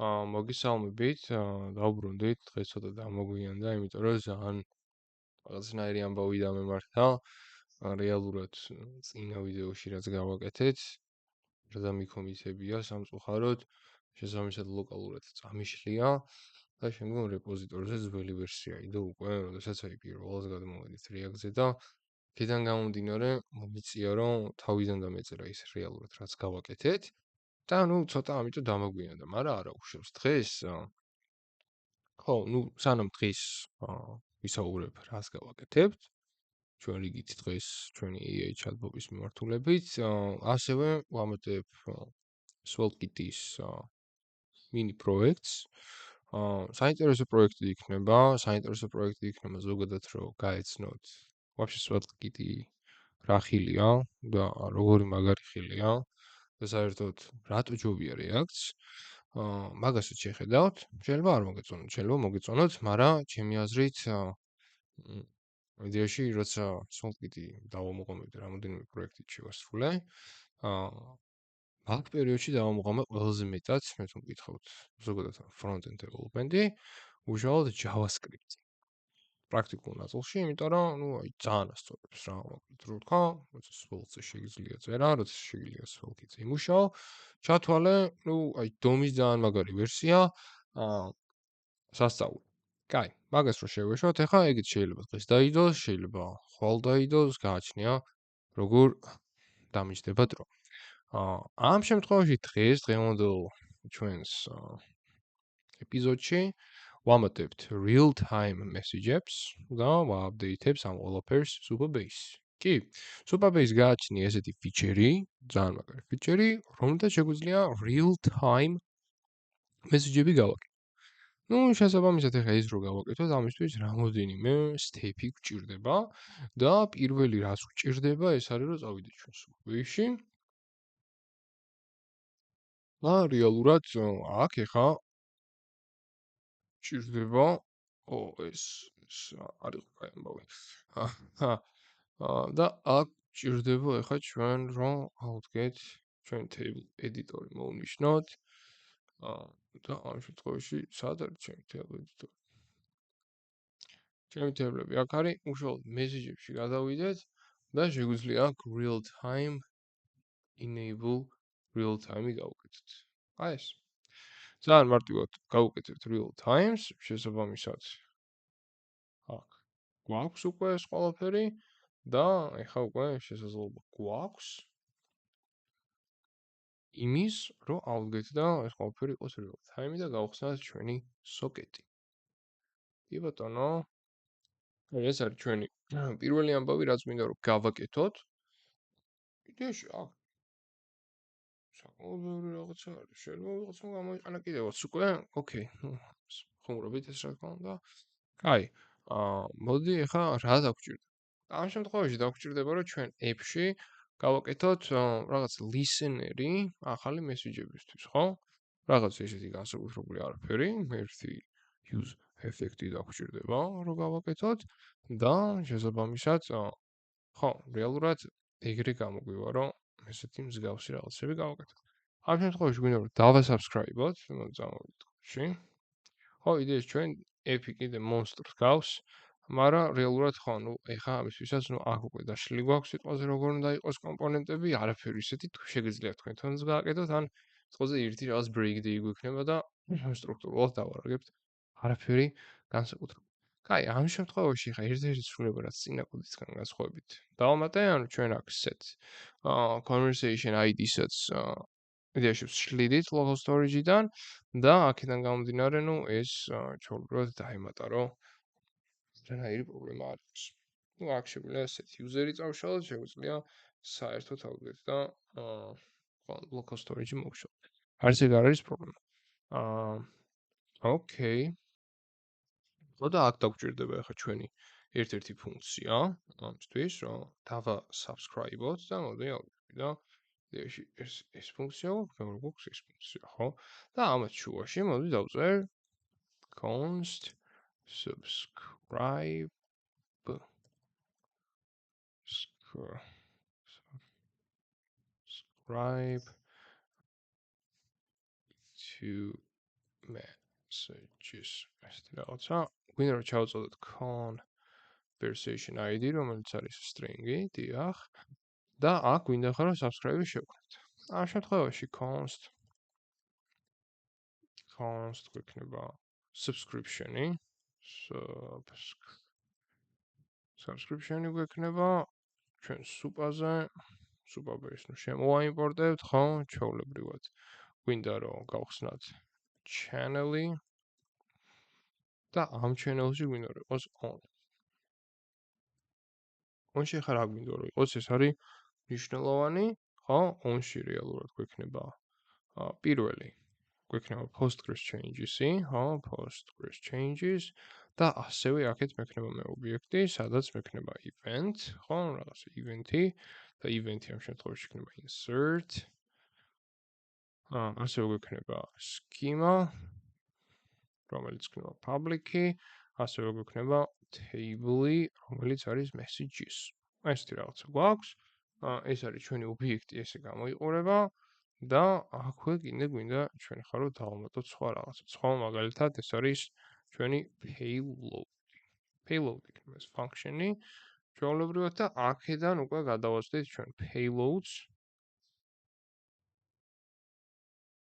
მოგესალმებით, დავბრუნდით, დღეს ცოტა დამოგვიანდა, იმიტომ რომ ძალიან რაღაცნაირი ამბავი დამემართა. რეალურად წინა ვიდეოში რაც გავაკეთეთ, რა მიქომიცებია სამწუხაროდ, შესაბამისად ლოკალურად წამიშლია და შემდგომ რეპოზიტორზე ძველი ვერსია იდო უკვე, როდესაც აი პირველად გადმოვედით რეაქზე და აქედან გამომდინარე, მომიწია რომ თავიდან დამეწერა ის რეალურად რაც გავაკეთეთ. და ცოტა ამიტომ დამოგვიანდა, მაგრამ არა უშვებს დღეს. ხო, სანამ დღის ვისაუბრებ, რას გავაკეთებთ, ჩვენ რიგით დღეს ჩვენი AI chatbot-ის მიმართულებით, ასევე ვამატებ SwellKit-ის mini პროექტს. საინტერესო პროექტი იქნება ზოგადად რომ გაეცნოთ. Вообще SwellKit-ი რა ხილია და როგორი მაგარი ხილია. და საერთოდ რატო ჯობია რეაქტს? მაგასაც შეხედავთ. შეიძლება არ მოგეწონოთ, შეიძლება მოგეწონოთ, მაგრამ ჩემი აზრით იდეაში როცა SwellKit-ი დავამოყენებდი რამოდენიმე პროექტით შევასრულე, მაგ პერიოდში დავამოყენე ყველაზე მეტად, მე თუ მკითხავთ, ზოგადად front-end development-ი, უშუალოდ JavaScript-ი. პრაქტიკულ ნაწილში, იმიტომ რომ, აი ძალიან ასწორებს რა, მოკლედ რო ვთქვა, როცა SwellKit-ზე შეგიძლია წერა, როცა შეგიძლია SwellKit-ზე იმუშაო, ჩათვალე, აი დომის ძალიან მაგარი ვერსია, სასწაული. კაი, მაგას რო შევეშოთ, ეხლა ეგეც შეიძლება დღეს დაიდოს, შეიძლება ხვალ დაიდოს, გააჩნია როგორ დამიჯდება დრო. ამ შემთხვევაში დღევანდელ ჩვენს ეპიზოდში ვამატებთ real-time message-ებს და ვააპდეითებს ამ ყველაფერს Supabase. კი, Supabase გააჩნია ესეთი ფიჩერი, ძალიან მაგარი ფიჩერი, რომელთაც შეგვიძლია real-time message-ები გავაკეთოთ. შესაბამისად ეხლა ის რო გავაკეთოთ, ამისთვის რამოდენიმე სტეპი გვჭირდება და პირველი რაც გვჭირდება, ეს არის რომ წავიდეთ ჩვენ Supabase-ში. და რეალურად აქ ეხლა ჭირდება ეს არის კაი ამბავი. და აქ ჭირდება ეხლა ჩვენ რომ ავდგეთ ჩვენ table editor-ი მოვნიშნოთ. და ამ შემთხვევაში სად არის ჩემი table editor? ჩემი table-ები აქ არის, უშუალოდ message-ებში გადავიდეთ და შეგვიძლია აქ real time enable real time-ი გავუკეთოთ. აი ეს. ძალიან მარტივად გავუკეთებთ real times, შესაბამისად აქ გვაქვს უკვე ეს ყველაფერი და ეხლა უკვე შესაძლებლობა გვაქვს იმის, რომ ავდგეთ და ეს ყველაფერი იყოს real time და გავხსნათ ჩვენი სოკეტი. კი ბატონო. ეს არის ჩვენი პირველი ამბავი, რაც მინდა რომ გავაკეთოთ. იდეაში აქ საკმაოდ ბევრი რაღაცა არის. შეიძლება ვიღაცამ გამოიყენა კიდევაც უკვე. ოკეი. ხუმრობით ეს რა თქმა უნდა. კაი. მოდი ეხლა რა დაგვჭირდება? ამ შემთხვევაში დაგვჭირდება რომ ჩვენ app-ში გავაკეთოთ რაღაც listener-ი ახალი მესიჯებისთვის, ხო? რაღაც ესეთი განსაკუთრებული არაფერი, ერთი use effect-ი დაგვჭირდება რომ გავაკეთოთ და შესაბამისად ხო, რეალურად ეგრე გამოგვივა რომ ესეთი მსგავსი რაღაცები გავაკეთოთ. ამ შემთხვევაში გვინდა რომ დავასაბსკრაიბოთ, მოწამოვიდეთ ში. ხო, იდეაში ჩვენ app-ი კიდე monster-ს გავს, მაგრამ რეალურად ხო, ეხა ამისთვისაც აქ უკვე დაშლილი გვაქვს სიტყვაზე როგორ უნდა იყოს კომპონენტები, არაფერი ისეთი თუ შეგიძლიათ თქვენ თვითონაც გააკეთოთ, ან სიტყვაზე ერთი რაღაც break-day გვექნება და სტრუქტურულად დავარაგებთ. არაფერი განსაკუთრებული. კაი, ამ შემთხვევაში ხა ერთ-ერთი ცვლილება რაც წინა კოდისგან განსხვავებით. დავამატე, ანუ ჩვენ აქ set conversation ID-საც იდეაში ვშლიდით local storage-დან და აქედან გამომდინარე, ეს ჩვეულებრივად დაემატა, რომ რანაირი პრობლემა არ აქვს. აქ შეგვიძლია ასეთი user-ი წავშალოთ, შეგვიძლია საერთოდ ავდგეთ და local storage-ი მოვშალოთ. არც ეგ არ არის პრობლემა. ოკეი. და აქ დაგვჭირდება ახლა ჩვენი ერთ-ერთი ფუნქცია, ამისთვის, რომ დავასაბსკრაიბოთ და მოდი ავიდეთ და იდეაში ეს ფუნქცია გვაქვს ეს ფუნქცია, ხო? და ამათ შუაში მოდი დავწერე const subscribe to messages ესეთი რაღაცა გვინდა რომ ჩავწოდოთ conversation ID რომელიც არის string-ი დიახ და აქ გვინდა ხარ რომ subscribe-ი შევქმნით ამ შემთხვევაში const გვექნება subscription-ი subscription-ი გვექნება ჩვენ სუპაზე სუპაბერის ნუ შემოვაიმპორტებთ ხო ჩვეულებრივად გვინდა რომ გავხსნათ channel-ი და ამ channel-ში გვინდა რომ იყოს on. On-ში ხარ რა გვინდა რომ იყოს ეს არის მნიშვნელოვანი, ხო? On-ში რეალურად გვექნება პირველი გვექნება Postgres changes-ი, ხო? Postgres changes და ასევე აქეთ მექნება მე ობიექტი, სადაც მექნება event, ხო? რაღაც event-ი და event-ი ამ შემთხვევაში იქნება insert. ასევე გვექნება schema რომელიც იქნება public-ი, ასევე გვექნება table-ი, რომელიც არის messages. ესეთი რაღაცა გვაქვს. ეს არის ჩვენი ობიექტი, ესე გამოიყურება და აქვე კიდე გვინდა ჩვენი ხარო დავამატოთ სხვა რაღაცა. სხვა მაგალითად ეს არის ჩვენი payload. Payload იქნება ეს function-ი. ჩვეულებრივად და აქედან უკვე გადავაცდით ჩვენ payloads.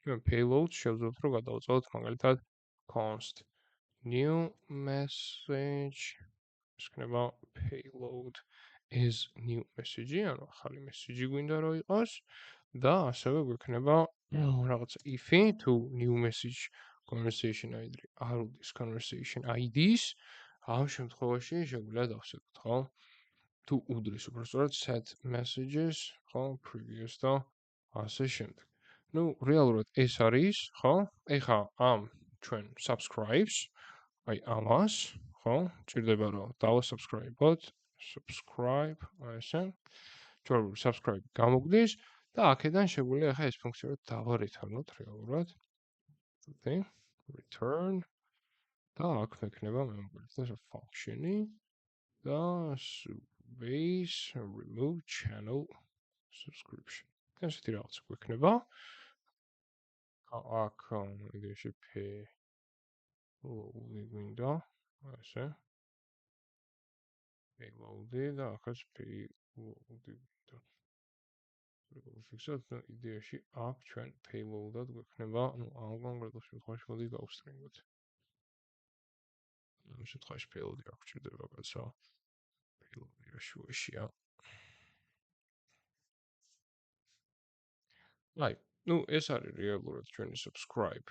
ჩვენ payloads შევძლოთ რომ გადავაწოდოთ მაგალითად const new message იქნება payload is new message ანუ ახალი message გვინდა რომ იყოს და ასევე გვექნება რაღაცა if-ი თუ new message conversation ID არ უდის conversation ID-ს ამ შემთხვევაში შეგვიძლია დავსვათ ხო თუ უდრის უბრალოდ set messages ხო previous და ასე შემდეგ ну რეალურად ეს არის ხო ეხა ამ ჩვენ subscribes აი ამას ხო ჭირდება რომ დავასubscribe-ოთ subscribe ესე ჩვენ subscribe გამოგვდის და აქედან შეგვიძლია ახლა ეს ფუნქცია რომ დავარეturn-ოთ რეალურად okay return და აქ მექნება მე მოგეცეს function-ი და base remove channel subscription ესეთი რაღაც გვექნება აქ იდეაში payload-ი გვინდა ესე payload-ი და ახაც payload-ი გვინდა ვიფიქსოთ იდეაში აქ ჩვენ payload-ად გვექნება ну ამ კონკრეტულ შემთხვევაში მოდი გავსტრინგოთ ამ შემთხვევაში payload-ი არ გვჭირდება კაცო payload-ი რა შუაშია აი ну ეს არის რეალურად ჩვენი subscribe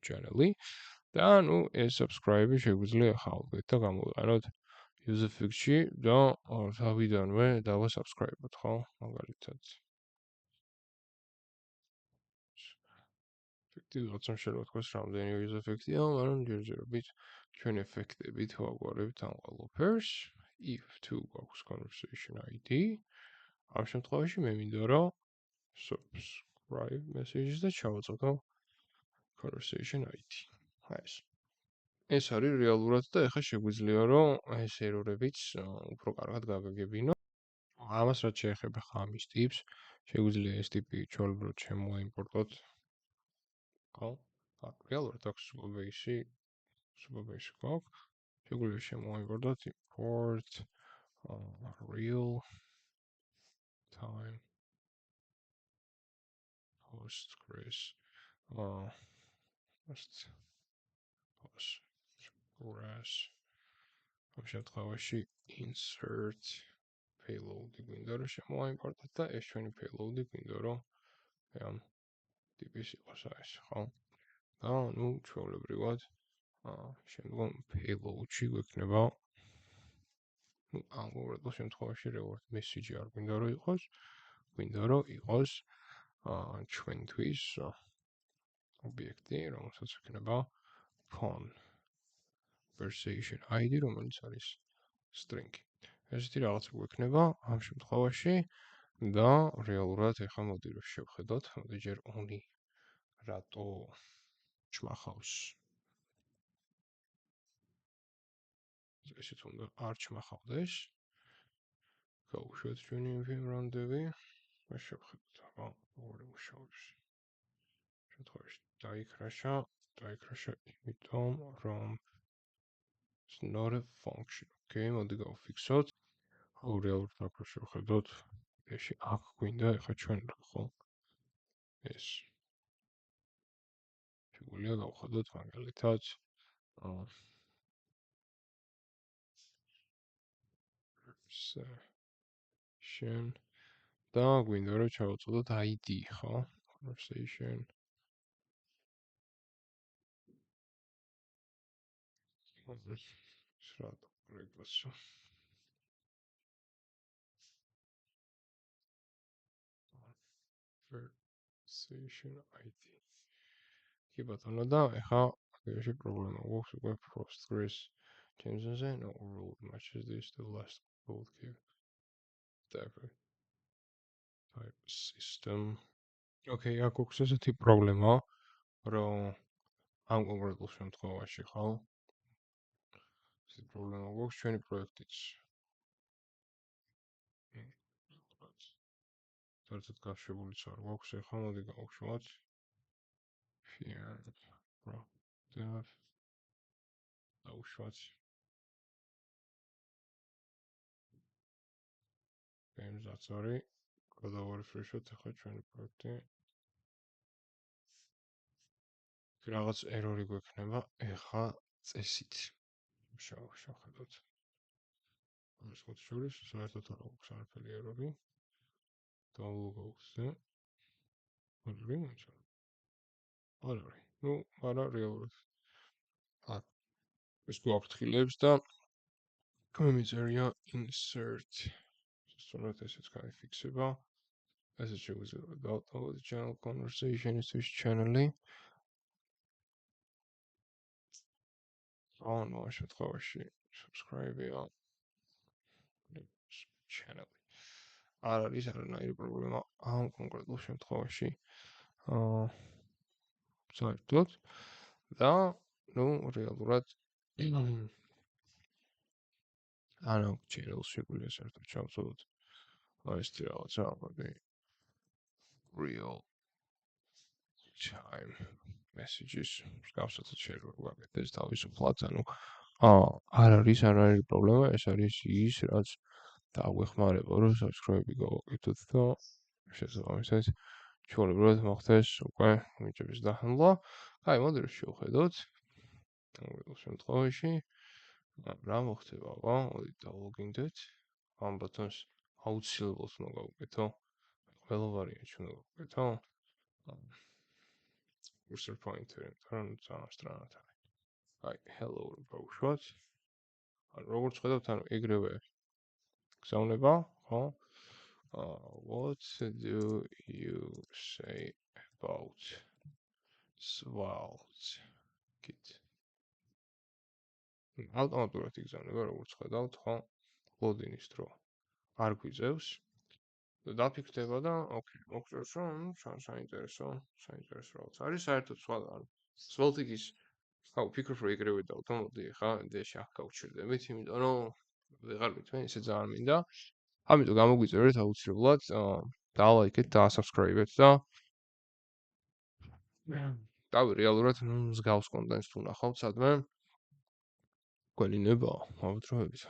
channel-ი და ну ეს subscribe-ი შეგვიძლია ხავდეთ და გამოვიყენოთ user-fix-ში და თავიდანვე დავასubscribe-ოთ ხო მაგალითად effective რაცამ შეიძლება თქვას რამდენი user-fix-ია მაგრამ ჯერჯერობით ჩვენ effect-ებით ვაგვარებთ ამ ყველაფერს if to გვაქვს conversation ID ამ შემთხვევაში მე მინდა რომ subscribe messages და ჩავაწოდო conversation ID ეს არის რეალურად და ეხლა შეგვიძლია რომ ეს ერორებიც უფრო კარგად გავეგებინო ამას რაც შეეხება ხამის ტიპს შეგვიძლია ეს ტიპი ჩვეულებრივად შემოაიმპორტოთ ხო რეალურად აქვს superbase-ი გვაქვს შეგვიძლია შემოაიმპორტოთ import real time Postgres Postgres ამ შემთხვევაში insert payload-ი გვინდა რომ შემოაიმპორტოთ და ეს ჩვენი payload-ი გვინდა რომ ამ ტიპის იყოს ეს ხო და ну ჩვეულებრივად შემდგომ payload-ში გვექნება ну ამ კონკრეტულ შემთხვევაში რეალურად message არ გვინდა რომ იყოს გვინდა რომ იყოს ჩვენთვის ობიექტი რომელსაც ექნება conversation ID რომელიც არის string ესეთი რაღაცა გვექნება ამ შემთხვევაში და რეალურად ეხლა მოდი რომ შევხედოთ მოდი ჯერ only რატო ჩმახავს ესეც უნდა არ ჩმახავდეს გავუშვათ ჩვენი FM რანდევი და შევხედოთ აბა როგორ მუშაობს დაიქრაშა იმიტომ რომ it's not a function. Okay, მოდი გავფიქსოთ. რეალურად აქ შევხედოთ. ეში აქ გვინდა ეხა ჩვენ ხო ეს შეგვიძლია გავხადოთ მაგალითად conversation და გვინდა რომ ჩავაწოდოთ ID ხო? Conversation სრად რეგრესო conversation ID კი ბატონო და ეხა აქეში პრობლემა გვაქვს უკვე Postgres Jamesonზე no rule matches this to last both give type system okay აქ გვაქვს ესეთი პრობლემა რომ ამ კონკრეტულ შემთხვევაში ხო ეს პრობლემა გვაქვს ჩვენი პროექტიც საერთოდ გაშვებულიც არ გვაქვს ეხლა მოდი გავუშვათ დავუშვათ games-აც არის გადავარეფრეშოთ ეხლა ჩვენი პროექტი რაღაც ერორი გვექნება ეხლა წესით შევხედოთ ეს ხოთ შორის საერთოდ არ აქვს არაფერი ერორი დავუგოვსე ორი მოიცა არ არის ნუ არა რეალურად ეს გვაფრთხილებს და გამიწერია insert სწორად ესეც გაიფიქსება ესეც შეგვიძლია დავტოვოთ channel conversation is channel-ი on ამ შემთხვევაში subscribe-ია channel არ არის არანაირი პრობლემა ამ კონკრეტულ შემთხვევაში საერთოდ და ნუ რეალურად ანუ channel-ს შეგვიძლია საერთოდ ჩავწოდოთ ეს რაღაცა მოდი real time messages გავსაცოთ შეიძლება ვაკეთდეს თავისუფლად ანუ არ არის არანაირი პრობლემა ეს არის ის რაც დაგვეხმარება რომ subscribe-ი გავაკეთოთ და შესაბამისად ჩვეულებრივად მოხდეს უკვე მინიჭების დახმარება აი მოდი რომ შევხედოთ ამ შემთხვევაში რა მოხდება ვა მოდი დავლოგინდეთ ამ ბატონს აუცილებლად უნდა გავუკეთო ყველა ვარიანტი უნდა გავუკეთო cursor pointer თან ძალიან სწრაფად აი hello გავუშვათ ანუ როგორც ხედავთ ანუ ეგრევე გზავნება ხო what do you say about swalt kit ავტომატურად იგზავნება როგორც ხედავთ ხო ლოდინის დრო არ გვიძევს და დაფიქრდება და ოკეი მოგწევს რომ საინტერესო რაღაც არის საერთოდ სხვა არ სვალტიკის ხო ფიქრობ რომ ეგრევე დავტოვდი ხა დეში აქ გავჩერდებით იმიტომ რომ ვეღარ მithმენ ისე ძალიან მინდა ამიტომ გამოგვიწერეთ აუცილებლად დალაიქეთ და subscribe-ეთ და დავი რეალურად მსგავს კონტენტს თუ ნახავთ სადმე გველინება ავთროებით